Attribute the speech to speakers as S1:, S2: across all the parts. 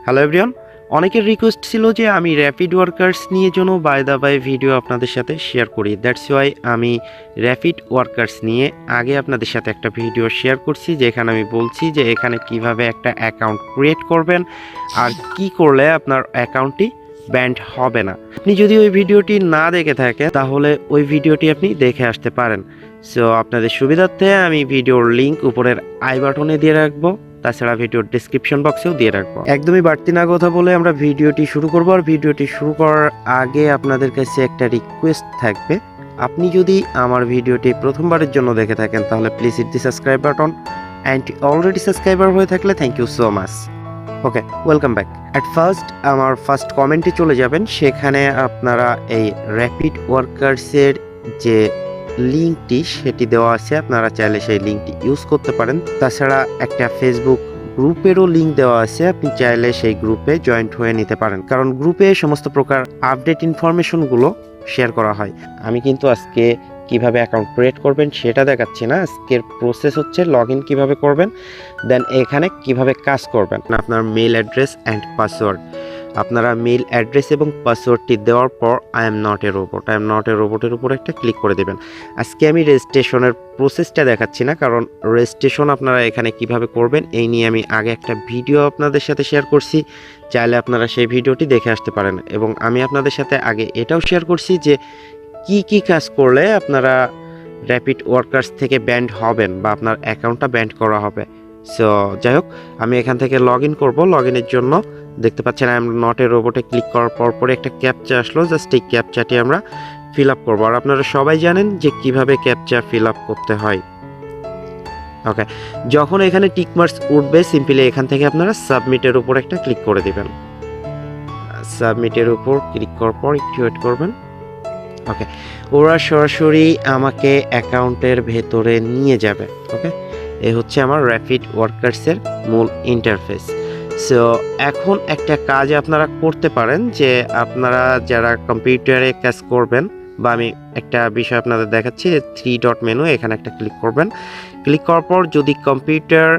S1: Hello everyone, অনেকের request ছিল যে আমি র্যাপিড ওয়ার্কার্স নিয়ে যেন বাই দা বাই ভিডিও আপনাদের সাথে শেয়ার করি। দ্যাটস ওয়াই আমি র্যাপিড ওয়ার্কার্স নিয়ে আগে আপনাদের সাথে একটা ভিডিও শেয়ার করছি, যেখানে আমি বলছি যে এখানে কিভাবে একটা অ্যাকাউন্ট ক্রিয়েট করবেন আর কি করলে আপনার অ্যাকাউন্টটি ব্যান্ড হবে না। আপনি যদি ওই ভিডিওটি না দেখে থাকেন তাহলে ওই ভিডিওটি আপনি দেখে আসতে পারেন। সো আপনাদের সুবিধার্থে আমি ভিডিওর লিঙ্ক উপরের আই বাটনে দিয়ে রাখবো, তাছাড়া ভিডিওর ডিসক্রিপশন বক্সেও দিয়ে রাখবো। একদমই বাড়তি না কথা বলে আমরা ভিডিওটি শুরু করবো। আর ভিডিওটি শুরু করার আগে আপনাদের কাছে একটা রিকোয়েস্ট থাকবে, আপনি যদি আমার ভিডিওটি প্রথমবারের জন্য দেখে থাকেন তাহলে please hit the subscribe button, and already subscriber হয়ে থাকলে thank you so much. Okay, welcome back. At first আমার ফার্স্ট কমেন্টে চলে যাবেন, সেখানে আপনারা এই র্যাপিড ওয়ার্কার্সের যে লিঙ্কটি সেটি দেওয়া আছে, আপনারা চাইলে সেই লিঙ্কটি ইউজ করতে পারেন। তাছাড়া একটা ফেসবুক গ্রুপেরও লিঙ্ক দেওয়া আছে, আপনি চাইলে সেই গ্রুপে জয়েন্ট হয়ে নিতে পারেন, কারণ গ্রুপে সমস্ত প্রকার আপডেট ইনফরমেশনগুলো শেয়ার করা হয়। আমি কিন্তু আজকে কিভাবে অ্যাকাউন্ট ক্রিয়েট করবেন সেটা দেখাচ্ছি না, আজকের প্রসেস হচ্ছে লগ ইন কীভাবে করবেন, দেন এখানে কিভাবে কাজ করবেন। আপনার মেইল অ্যাড্রেস অ্যান্ড পাসওয়ার্ড, আপনারা মেইল অ্যাড্রেস এবং পাসওয়ার্ডটি দেওয়ার পর আই এম নট এ রোবটের উপর একটা ক্লিক করে দেবেন। আজকে আমি রেজিস্ট্রেশনের প্রসেসটা দেখাচ্ছি না, কারণ রেজিস্ট্রেশন আপনারা এখানে কিভাবে করবেন এই নিয়ে আমি আগে একটা ভিডিও আপনাদের সাথে শেয়ার করছি, চাইলে আপনারা সেই ভিডিওটি দেখে আসতে পারেন। এবং আমি আপনাদের সাথে আগে এটাও শেয়ার করছি যে কি কাজ করলে আপনারা র্যাপিড ওয়ার্কার্স থেকে ব্যান্ড হবেন বা আপনার অ্যাকাউন্টটা ব্যান্ড করা হবে। সো যাই হোক, আমি এখান থেকে লগ ইন করবো। লগ ইনের জন্য দেখতে পাচ্ছেন আই এম নট এ রোবটে ক্লিক করার পরে একটা ক্যাপচা আসলো, জাস্ট এই ক্যাপচাটি আমরা ফিল আপ করবো। আর আপনারা সবাই জানেন যে কিভাবে ক্যাপচা ফিল আপ করতে হয়। ওকে, যখন এখানে টিকমার্কস উঠবে সিম্পলি এখান থেকে আপনারা সাবমিটের উপর একটা ক্লিক করে দিবেন। সাবমিটের উপর ক্লিক করার পর একটু ওয়েট করবেন। ওকে, ওরা সরাসরি আমাকে অ্যাকাউন্টের ভেতরে নিয়ে যাবে। ওকে, এ হচ্ছে আমার র্যাপিড ওয়ার্কার্সের মূল ইন্টারফেস। সো এখন একটা কাজ আপনারা করতে পারেন, যে আপনারা যারা কম্পিউটারে কাজ করবেন, বা আমি একটা বিষয় আপনাদের দেখাচ্ছি, 3 ডট মেনু, এখানে একটা ক্লিক করবেন। ক্লিক করার পর যদি কম্পিউটার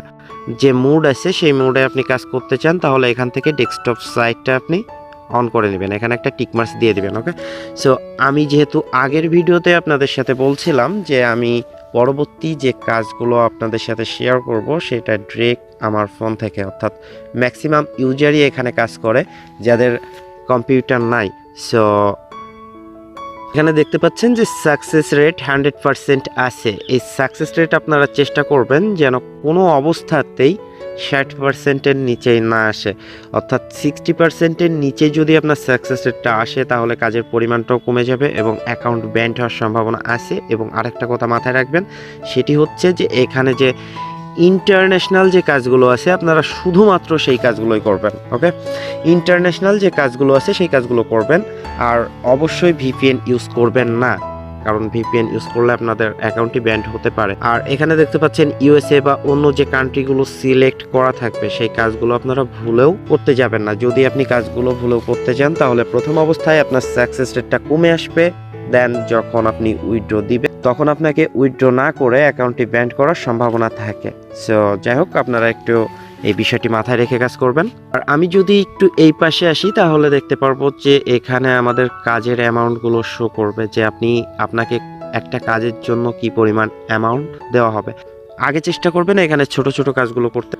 S1: যে মোড আছে সেই মোডে আপনি কাজ করতে চান তাহলে এখান থেকে ডেস্কটপ সাইটটা আপনি অন করে নেবেন, এখানে একটা টিকমার্কস দিয়ে দিবেন। ওকে, সো আমি যেহেতু আগের ভিডিওতে আপনাদের সাথে বলছিলাম যে আমি পরবর্তী যে কাজগুলো আপনাদের সাথে শেয়ার করব সেটা ডিরেক্ট আমার ফোন থেকে, অর্থাৎ ম্যাক্সিমাম ইউজারই এখানে কাজ করে যাদের কম্পিউটার নাই। সো এখানে দেখতে পাচ্ছেন যে সাকসেস রেট 100% আছে। এই সাকসেস রেট আপনারা চেষ্টা করবেন যেন কোনো অবস্থাতেই 60%-এর নিচেই না আসে, অর্থাৎ 60%-এর নিচে যদি আপনার সাকসেস রেটটা আসে তাহলে কাজের পরিমাণটাও কমে যাবে এবং অ্যাকাউন্ট ব্যান্ড হওয়ার সম্ভাবনা আছে। এবং আরেকটা কথা মাথায় রাখবেন, সেটি হচ্ছে যে এখানে যে ইন্টারন্যাশনাল যে কাজগুলো আছে আপনারা শুধুমাত্র সেই কাজগুলোই করবেন। ওকে, ইন্টারন্যাশনাল যে কাজগুলো আছে সেই কাজগুলো করবেন, আর অবশ্যই ভিপিএন ইউজ করবেন না, কারণ ভিপিএন ইউজ করলে আপনাদের অ্যাকাউন্টটি ব্যান্ড হতে পারে। আর এখানে দেখতে পাচ্ছেন ইউএসএ বা অন্য যে কান্ট্রিগুলো সিলেক্ট করা থাকবে সেই কাজগুলো আপনারা ভুলেও করতে যাবেন না। যদি আপনি কাজগুলো ভুলেও করতে যান তাহলে প্রথম অবস্থায় আপনার সাকসেস রেটটা কমে আসবে, দেন যখন আপনি উইথড্র দিবেন তখন আপনাকে উইথড্র না করে অ্যাকাউন্টটি ব্যান্ড করার সম্ভাবনা থাকে। সো যাই হোক, আপনারা একটু এই বিষয়টি মাথায় রেখে কাজ করবেন। আর আমি যদি একটু এই পাশে আসি তাহলে দেখতে পারবো যে এখানে আমাদের কাজের অ্যামাউন্টগুলো শো করবে, যে আপনাকে একটা কাজের জন্য কি পরিমাণ অ্যামাউন্ট দেওয়া হবে। আগে চেষ্টা করবেন এখানে ছোট ছোট কাজগুলো করতে।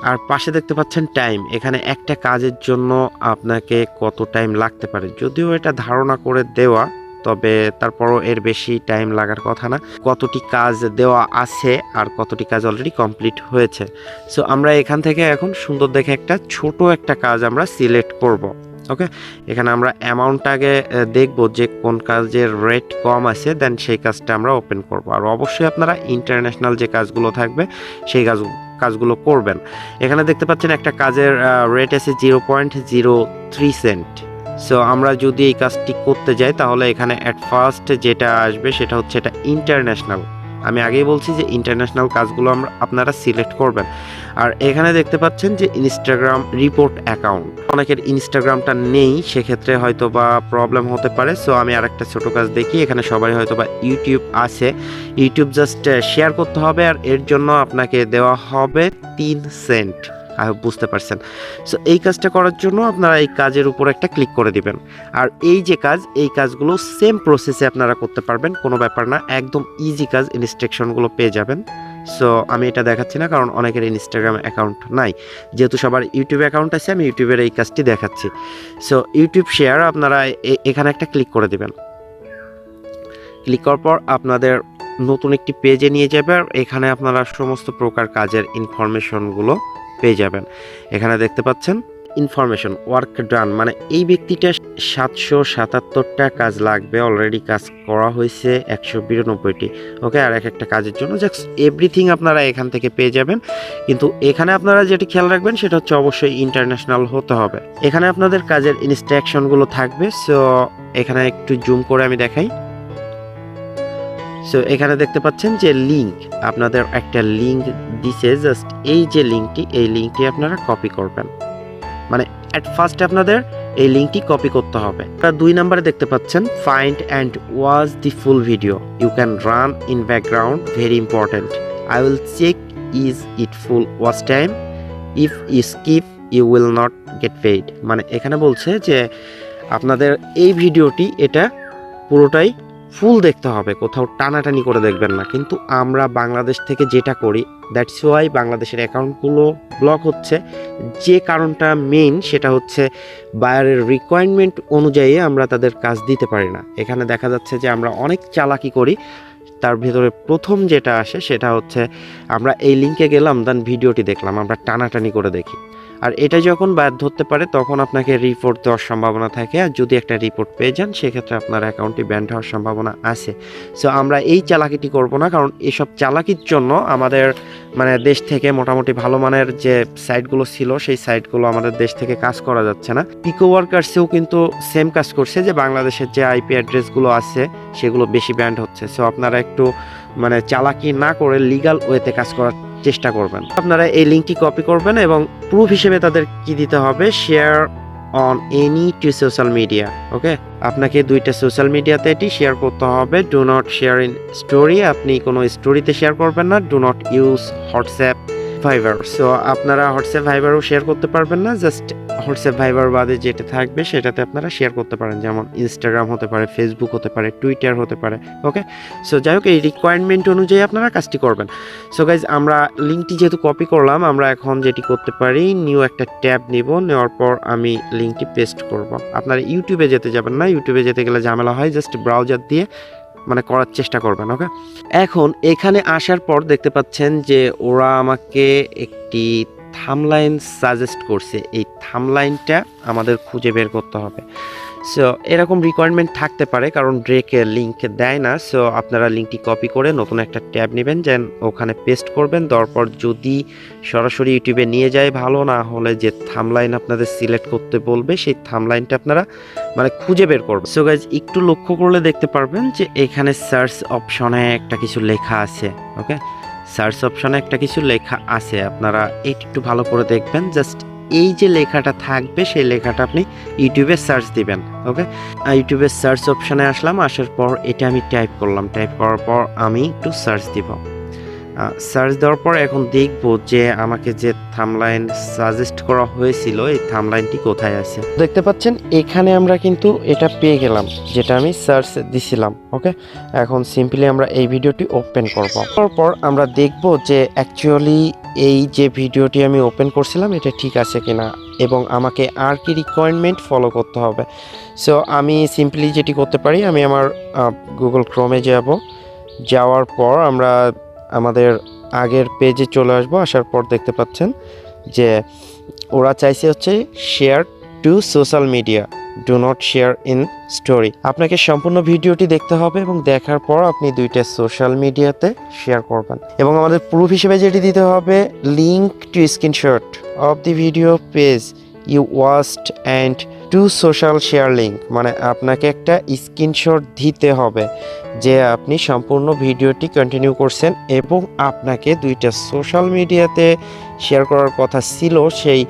S1: আর পাশে দেখতে পাচ্ছেন টাইম, এখানে একটা কাজের জন্য আপনাকে কত টাইম লাগতে পারে, যদিও এটা ধারণা করে দেওয়া, তবে তারপরও এর বেশি টাইম লাগার কথা না। কতটি কাজ দেওয়া আছে আর কতটি কাজ অলরেডি কমপ্লিট হয়েছে। সো আমরা এখান থেকে এখন সুন্দর দেখে একটা ছোট একটা কাজ আমরা সিলেক্ট করব। ওকে, এখানে আমরা অ্যামাউন্ট আগে দেখব যে কোন কাজের রেট কম আছে, দেন সেই কাজটা আমরা ওপেন করব। আর অবশ্যই আপনারা ইন্টারন্যাশনাল যে কাজগুলো থাকবে সেই কাজগুলো করবেন। এখানে দেখতে পাচ্ছেন একটা কাজের রেট আছে 0.03 সেন্ট। সো আমরা যদি এই কাজটি করতে যাই তাহলে এখানে অ্যাট ফার্স্ট যেটা আসবে সেটা হচ্ছে এটা ইন্টারন্যাশনাল। আমি আগেই বলছি যে ইন্টারন্যাশনাল কাজগুলো আপনারা সিলেক্ট করবেন। আর এখানে দেখতে পাচ্ছেন যে ইনস্টাগ্রাম রিপোর্ট অ্যাকাউন্ট, অনেকের ইনস্টাগ্রামটা নেই, সেক্ষেত্রে হয়তো বা প্রবলেম হতে পারে। সো আমি আরেকটা ছোট কাজ দেখি, এখানে সবাই হয়তো বা ইউটিউব আছে, ইউটিউব জাস্ট শেয়ার করতে হবে, আর এর জন্য আপনাকে দেওয়া হবে 3 সেন্ট। আই হোপ বুঝতে পারছেন। সো এই কাজটা করার জন্য আপনারা এই কাজের উপর একটা ক্লিক করে দিবেন। আর এই যে কাজ, এই কাজগুলো সেম প্রসেসে আপনারা করতে পারবেন, কোনো ব্যাপার না, একদম ইজি কাজ, ইনস্ট্রাকশনগুলো পেয়ে যাবেন। সো আমি এটা দেখাচ্ছি না কারণ অনেকের ইনস্টাগ্রাম অ্যাকাউন্ট নাই, যেহেতু সবার ইউটিউব অ্যাকাউন্ট আছে আমি ইউটিউবের এই কাজটি দেখাচ্ছি। সো ইউটিউব শেয়ার আপনারা এখানে একটা ক্লিক করে দেবেন। ক্লিক করার পর আপনাদের নতুন একটি পেজে নিয়ে যাবে, আর এখানে আপনারা সমস্ত প্রকার কাজের ইনফরমেশনগুলো পেয়ে যাবেন। এখানে দেখতে পাচ্ছেন ইনফরমেশন ওয়ার্ক ডান, মানে এই ব্যক্তিটা 777টা কাজ লাগবে, অলরেডি কাজ করা হয়েছে 192টি। ওকে, আর একটা কাজের জন্য জাস্ট এভরিথিং আপনারা এখান থেকে পেয়ে যাবেন। কিন্তু এখানে আপনারা যেটি খেয়াল রাখবেন সেটা হচ্ছে অবশ্যই ইন্টারন্যাশনাল হতে হবে। এখানে আপনাদের কাজের ইনস্ট্রাকশনগুলো থাকবে। সো এখানে একটু জুম করে আমি দেখাই। সো এখানে দেখতে পাচ্ছেন যে লিঙ্ক, আপনাদের একটা লিঙ্ক দিছে, জাস্ট এই যে লিঙ্কটি, এই লিঙ্কটি আপনারা কপি করবেন। মানে অ্যাট ফার্স্ট আপনাদের এই লিঙ্কটি কপি করতে হবে। 2 নম্বরে দেখতে পাচ্ছেন find and watch the full video, you can run in background, very important, I will check is it full watch time, if you skip you will not get paid. মানে এখানে বলছে যে আপনাদের এই ভিডিওটি এটা পুরোটাই ফুল দেখতে হবে, কোথাও টানাটানি করে দেখবেন না। কিন্তু আমরা বাংলাদেশ থেকে যেটা করি, দ্যাটস ওয়াই বাংলাদেশের অ্যাকাউন্টগুলো ব্লক হচ্ছে। যে কারণটা মেইন সেটা হচ্ছে বায়ারের রিকোয়ারমেন্ট অনুযায়ী আমরা তাদের কাজ দিতে পারি না। এখানে দেখা যাচ্ছে যে আমরা অনেক চালাকি করি, তার ভেতরে প্রথম যেটা আসে সেটা হচ্ছে আমরা এই লিঙ্কে গেলাম, দেন ভিডিওটি দেখলাম, আমরা টানাটানি করে দেখি। আর এটা যখন বায়ার ধরতে পারে তখন আপনাকে রিপোর্ট দেওয়ার সম্ভাবনা থাকে, আর যদি একটা রিপোর্ট পেয়ে যান সেক্ষেত্রে আপনার অ্যাকাউন্টটি ব্যান্ড হওয়ার সম্ভাবনা আছে। সো আমরা এই চালাকিটি করব না, কারণ এসব চালাকির জন্য আমাদের মানে দেশ থেকে মোটামুটি ভালো মানের যে সাইটগুলো ছিল সেই সাইটগুলো আমাদের দেশ থেকে কাজ করা যাচ্ছে না। পিকোওয়ার্কার্সেও কিন্তু সেম কাজ করছে, যে বাংলাদেশের যে আইপি অ্যাড্রেসগুলো আছে সেগুলো বেশি ব্যান্ড হচ্ছে। সো আপনারা একটু মানে চালাকি না করে লিগাল ওয়েতে কাজ করার চেষ্টা করবেন। আপনারা এই লিঙ্কটি কপি করবেন এবং প্রুফ হিসেবে তাদের কি দিতে হবে, share on any two social media. Okay, আপনাকে 2টা সোশ্যাল মিডিয়াতে এটি শেয়ার করতে হবে। Do not share in story, আপনি কোনো স্টোরিতে শেয়ার করবেন না। Do not use WhatsApp Viber, so আপনারা হোয়াটসঅ্যাপ ভাইবারও শেয়ার করতে পারবেন না। জাস্ট হোয়াটসঅ্যাপ ভাইবার বাদে যেটা থাকবে সেটাতে আপনারা শেয়ার করতে পারেন, যেমন ইনস্টাগ্রাম হতে পারে, ফেসবুক হতে পারে, টুইটার হতে পারে। ওকে, সো যাই হোক এই রিকোয়ারমেন্ট অনুযায়ী আপনারা কাজটি করবেন। সো গাইজ, আমরা লিঙ্কটি যেহেতু কপি করলাম, আমরা এখন যেটি করতে পারি, নিউ একটা ট্যাব নিব, নেওয়ার পর আমি লিঙ্কটি পেস্ট করব। আপনারা ইউটিউবে যেতে যাবেন না, ইউটিউবে যেতে গেলে ঝামেলা হয়, জাস্ট ব্রাউজার দিয়ে মানে করার চেষ্টা করবেন। ওকে, এখন এখানে আসার পর দেখতে পাচ্ছেন যে ওরা আমাকে একটি থাম্বলাইন সাজেস্ট করছে, এই থাম্বলাইনটা আমাদের খুঁজে বের করতে হবে। সো এরকম রিকোয়ারমেন্ট থাকতে পারে কারণ ড্রেকে লিঙ্ক দেয় না। সো আপনারা লিঙ্কটি কপি করে নতুন একটা ট্যাব নেবেন, যেন ওখানে পেস্ট করবেন। তারপর যদি সরাসরি ইউটিউবে নিয়ে যায় ভালো, না হলে যে থাম্বলাইন আপনাদের সিলেক্ট করতে বলবে সেই থাম্বলাইনটা আপনারা মানে খুঁজে বের করবেন। সো গাইজ, একটু লক্ষ্য করলে দেখতে পারবেন যে এখানে সার্চ অপশনে একটা কিছু লেখা আছে। ওকে, সার্চ অপশনে একটা কিছু লেখা আছে, আপনারা একটু ভালো করে দেখবেন। জাস্ট এই যে লেখাটা থাকবে সেই লেখাটা আপনি ইউটিউবে সার্চ দিবেন। ওকে, ইউটিউবের সার্চ অপশানে আসলাম, আসার পর এটা আমি টাইপ করলাম, টাইপ করার পর আমি একটু সার্চ দিব। সার্চ দেওয়ার পর এখন দেখব যে আমাকে যে থাম্বলাইন সাজেস্ট করা হয়েছিল এই থাম্বলাইনটি কোথায় আছে। দেখতে পাচ্ছেন এখানে আমরা কিন্তু এটা পেয়ে গেলাম যেটা আমি সার্চ দিছিলাম। ওকে, এখন সিম্পলি আমরা এই ভিডিওটি ওপেন করব। তারপর আমরা দেখব যে অ্যাকচুয়ালি এই যে ভিডিওটি আমি ওপেন করছিলাম এটা ঠিক আছে কিনা এবং আমাকে আর কি রিকোয়ারমেন্ট ফলো করতে হবে। সো আমি সিম্পলি যেটি করতে পারি, আমি আমার গুগল ক্রোমে যাব, যাওয়ার পর আমরা আমাদের আগের পেজে চলে আসবো। আসার পর দেখতে পাচ্ছেন যে ওরা চাইছে হচ্ছে share two social media, do not share in story. আপনাকে সম্পূর্ণ ভিডিওটি দেখতে হবে এবং দেখার পর আপনি 2টা সোশ্যাল মিডিয়াতে শেয়ার করবেন। এবং আমাদের প্রুফ হিসেবে যেটি দিতে হবে, link to screenshot of the video page you watched and to social share link, মানে আপনাকে একটা স্ক্রিনশট দিতে হবে যে আপনি সম্পূর্ণ ভিডিওটি কন্টিনিউ করছেন এবং আপনাকে 2টা সোশ্যাল মিডিয়াতে শেয়ার করার কথা ছিল, সেই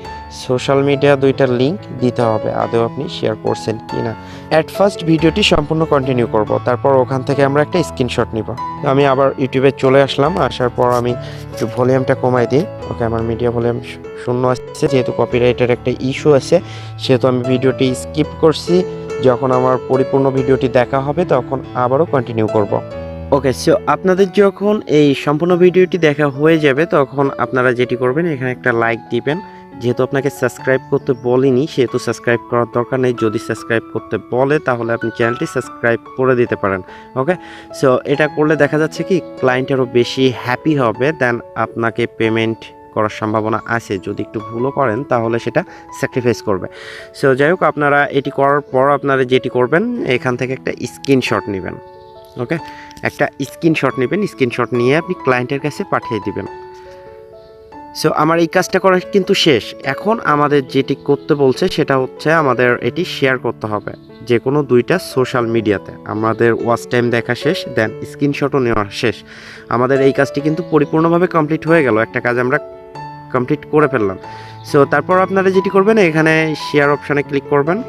S1: সোশ্যাল মিডিয়া 2টার লিঙ্ক দিতে হবে আদৌ আপনি শেয়ার করছেন কি না। অ্যাট ফার্স্ট ভিডিওটি সম্পূর্ণ কন্টিনিউ করব, তারপর ওখান থেকে আমরা একটা স্ক্রিনশট নিব। আমি আবার ইউটিউবে চলে আসলাম, আসার পর আমি একটু ভলিউমটা কমাই দিই। ওকে, আমার মিডিয়া ভলিউম শূন্য আসছে, যেহেতু কপিরাইটের একটা ইস্যু আছে সেহেতু আমি ভিডিওটি স্কিপ করছি। যখন আমার পরিপূর্ণ ভিডিওটি দেখা হবে তখন আবারও কন্টিনিউ করব। ওকে, সো আপনাদের যখন এই সম্পূর্ণ ভিডিওটি দেখা হয়ে যাবে তখন আপনারা যেটি করবেন, এখানে একটা লাইক দিবেন। যেহেতু আপনাকে সাবস্ক্রাইব করতে বলিনি সেহেতু সাবস্ক্রাইব করার দরকার নেই। যদি সাবস্ক্রাইব করতে বলে তাহলে আপনি চ্যানেলটি সাবস্ক্রাইব করে দিতে পারেন। ওকে, সো এটা করলে দেখা যাচ্ছে কি ক্লায়েন্ট আরও বেশি হ্যাপি হবে, দেন আপনাকে পেমেন্ট করার সম্ভাবনা আছে। যদি একটু ভুলও করেন তাহলে সেটা স্যাক্রিফাইস করবে। সো যাই হোক, আপনারা এটি করার পর আপনারা যেটি করবেন, এখান থেকে একটা স্ক্রিনশট নেবেন। ওকে, একটা স্ক্রিনশট নেবেন, স্ক্রিনশট নিয়ে আপনি ক্লায়েন্টের কাছে পাঠিয়ে দিবেন। সো আমার এই কাজটা করা কিন্তু শেষ। এখন আমাদের যেটি করতে বলছে সেটা হচ্ছে আমাদের এটি শেয়ার করতে হবে যে কোনো দুইটা সোশ্যাল মিডিয়াতে। আমাদের ওয়াচ টাইম দেখা শেষ, দেন স্ক্রিনশটও নেওয়া শেষ। আমাদের এই কাজটি কিন্তু পরিপূর্ণভাবে কমপ্লিট হয়ে গেল, একটা কাজ আমরা কমপ্লিট করে ফেললাম। সো তারপর আপনারা যেটি করবেন, এখানে শেয়ার অপশানে ক্লিক করবেন।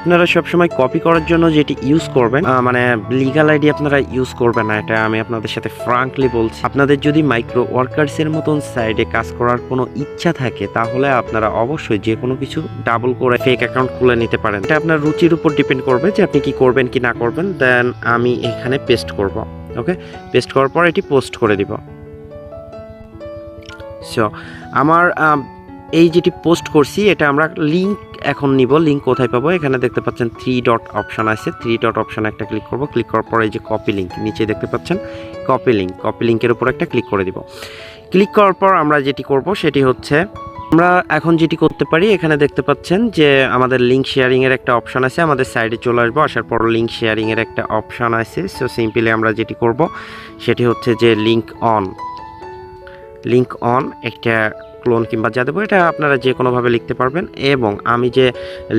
S1: আপনারা সবসময় কপি করার জন্য যেটি ইউজ করবেন, মানে লিগাল আইডি আপনারা ইউজ করবেন না, এটা আমি আপনাদের সাথে ফ্রাঙ্কলি বলছি। আপনাদের যদি মাইক্রো ওয়ার্কার্সের মতন সাইডে কাজ করার কোনো ইচ্ছা থাকে তাহলে আপনারা অবশ্যই যে কোনো কিছু ডাবল করে ফেক অ্যাকাউন্ট খুলে নিতে পারেন। এটা আপনার রুচির উপর ডিপেন্ড করবে যে আপনি কি করবেন কি না করবেন। দেন আমি এখানে পেস্ট করব। ওকে, পেস্ট করার পর এটি পোস্ট করে দিব। সো আমার এই যেটি পোস্ট করছি এটা আমরা লিঙ্ক এখন নিব। লিঙ্ক কোথায় পাবো? এখানে দেখতে পাচ্ছেন 3 ডট অপশান আছে, 3 ডট অপশানে একটা ক্লিক করব। ক্লিক করার পরে এই যে কপি লিঙ্ক, নিচে দেখতে পাচ্ছেন কপি লিঙ্ক, কপি লিঙ্কের উপর একটা ক্লিক করে দিব। ক্লিক করার পর আমরা যেটি করব সেটি হচ্ছে, আমরা এখন যেটি করতে পারি, এখানে দেখতে পাচ্ছেন যে আমাদের লিঙ্ক শেয়ারিংয়ের একটা অপশান আছে। আমাদের সাইডে চলে আসবো, আসার পর লিঙ্ক শেয়ারিংয়ের একটা অপশান আছে। সো সিম্পলি আমরা যেটি করব সেটি হচ্ছে যে লিঙ্ক অন একটা ক্লোন কিংবা যা দেবো, এটা আপনারা যে কোনোভাবে লিখতে পারবেন। এবং আমি যে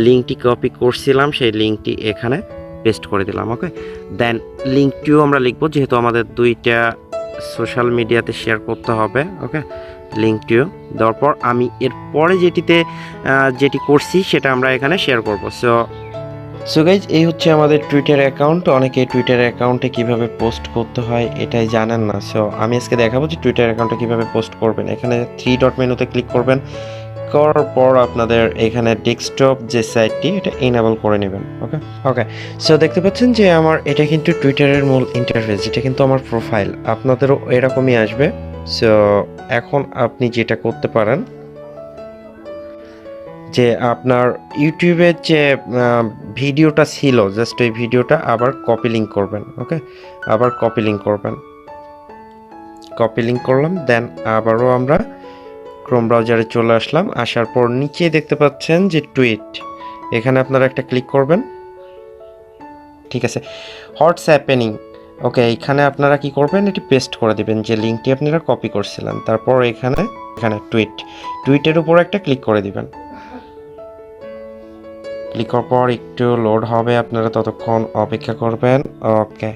S1: লিঙ্কটি কপি করছিলাম সেই লিঙ্কটি এখানে পেস্ট করে দিলাম। ওকে, দেন লিঙ্কটিও আমরা লিখবো, যেহেতু আমাদের দুইটা সোশ্যাল মিডিয়াতে শেয়ার করতে হবে। ওকে, লিঙ্কটিও দেওয়ার পর আমি এরপরে যেটি করছি সেটা আমরা এখানে শেয়ার করবো। সো গাইজ, এই হচ্ছে আমাদের টুইটার অ্যাকাউন্ট। অনেকে টুইটার অ্যাকাউন্টে কিভাবে পোস্ট করতে হয় এটাই জানেন না। সো আমি আজকে দেখাবো যে টুইটার অ্যাকাউন্টে কিভাবে পোস্ট করবেন। এখানে 3 ডট মেনুতে ক্লিক করবেন, করার পর আপনাদের এখানে ডেস্কটপ যে সাইটটি এটা এনেবল করে নেবেন। ওকে, সো দেখতে পাচ্ছেন যে আমার এটা কিন্তু টুইটারের মূল ইন্টারফেস, এটা কিন্তু আমার প্রোফাইল। আপনাদেরও এরকমই আসবে। সো এখন আপনি যেটা করতে পারেন যে আপনার ইউটিউবের যে ভিডিওটা ছিল, জাস্ট ওই ভিডিওটা আবার কপি লিঙ্ক করবেন। ওকে, আবার কপি লিঙ্ক করবেন। কপি লিঙ্ক করলাম, দেন আবারও আমরা ক্রোম ব্রাউজারে চলে আসলাম। আসার পর নিচে দেখতে পাচ্ছেন যে টুইট, এখানে আপনারা একটা ক্লিক করবেন। ঠিক আছে, হোয়াটস হ্যাপেনিং। ওকে, এখানে আপনারা কি করবেন, এটি পেস্ট করে দিবেন যে লিঙ্কটি আপনারা কপি করছিলেন। তারপর এখানে টুইটের উপর একটা ক্লিক করে দিবেন। ক্লিক করার পর একটু লোড হবে, আপনারা ততক্ষণ অপেক্ষা করবেন। ওকে,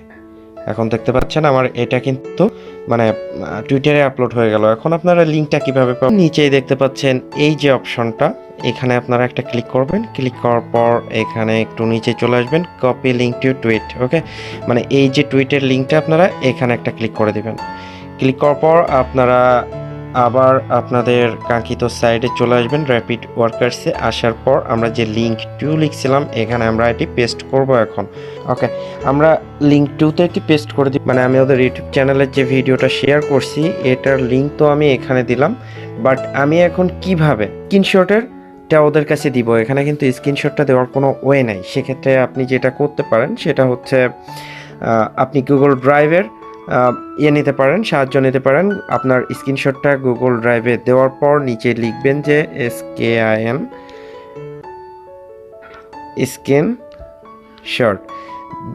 S1: এখন দেখতে পাচ্ছেন আমার এটা কিন্তু মানে টুইটারে আপলোড হয়ে গেল। এখন আপনারা লিঙ্কটা কিভাবে পাবেন, নিচেই দেখতে পাচ্ছেন এই যে অপশনটা, এখানে আপনারা একটা ক্লিক করবেন। ক্লিক করার পর এখানে একটু নিচে চলে আসবেন, কপি লিঙ্ক টু টুইট। ওকে, মানে এই যে টুইটের লিঙ্কটা আপনারা এখানে একটা ক্লিক করে দিবেন। ক্লিক করার পর আপনারা আবার আপনাদের কাঙ্ক্ষিত সাইডে চলে আসবেন, র্যাপিড ওয়ার্কার্সে। আসার পর আমরা যে লিঙ্ক 2 লিখছিলাম এখানে আমরা এটি পেস্ট করব এখন। ওকে, আমরা লিঙ্ক 2তে এটি পেস্ট করে দিই। মানে আমি ওদের ইউটিউব চ্যানেলের যে ভিডিওটা শেয়ার করছি এটার লিঙ্ক তো আমি এখানে দিলাম, বাট আমি এখন কিভাবে স্ক্রিনশটেরটা ওদের কাছে দিব, এখানে কিন্তু স্ক্রিনশটটা দেওয়ার কোনো ওয়ে নাই। সেক্ষেত্রে আপনি যেটা করতে পারেন সেটা হচ্ছে আপনি গুগল ড্রাইভের নিতে পারেন, সাহায্য নিতে পারেন। আপনার স্ক্রিনশটটা গুগল ড্রাইভে দেওয়ার পর নিচে লিখবেন যে SKIN স্ক্রিনশট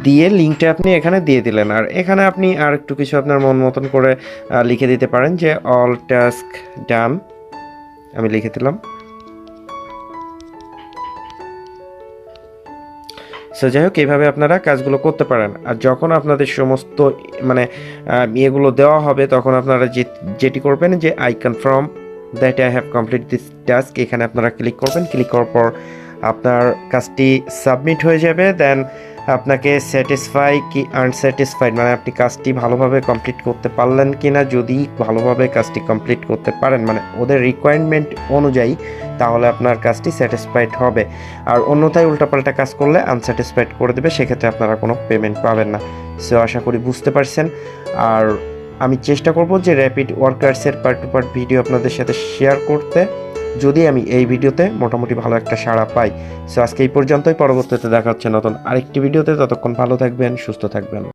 S1: দিয়ে লিঙ্কটা আপনি এখানে দিয়ে দিলেন। আর এখানে আপনি আর একটু কিছু আপনার মন মতন করে লিখে দিতে পারেন যে অল টাস্ক ডান, আমি লিখে দিলাম। সো যাই হোক, এইভাবে আপনারা কাজগুলো করতে পারেন। আর যখন আপনাদের সমস্ত মানে ইয়েগুলো দেওয়া হবে তখন আপনারা যেটি করবেন যে I confirm that I have complete this task, এখানে আপনারা ক্লিক করবেন। ক্লিক করার পর আপনার কাজটি সাবমিট হয়ে যাবে। দেন আপনাকে স্যাটিসফাই কি আনস্যাটিসফাইড, মানে আপনি কাজটি ভালোভাবে কমপ্লিট করতে পারলেন কি না। যদি ভালোভাবে কাজটি কমপ্লিট করতে পারেন, মানে ওদের রিকোয়ারমেন্ট অনুযায়ী, তাহলে আপনার কাজটি স্যাটিসফাইড হবে। আর অন্যথায় উল্টাপাল্টা কাজ করলে আনস্যাটিসফাইড করে দেবে, সেক্ষেত্রে আপনারা কোনো পেমেন্ট পাবেন না। সো আশা করি বুঝতে পারছেন। আর আমি চেষ্টা করব যে র্যাপিড ওয়ার্কার্সের পার্ট টু পার্ট ভিডিও আপনাদের সাথে শেয়ার করতে, যদি আমি এই ভিডিওতে মোটামুটি ভালো একটা সাড়া পাই। সো আজকে এই পর্যন্তই, পরবর্তীতে দেখা হচ্ছে নতুন আরেকটি ভিডিওতে। ততক্ষণ ভালো থাকবেন, সুস্থ থাকবেন।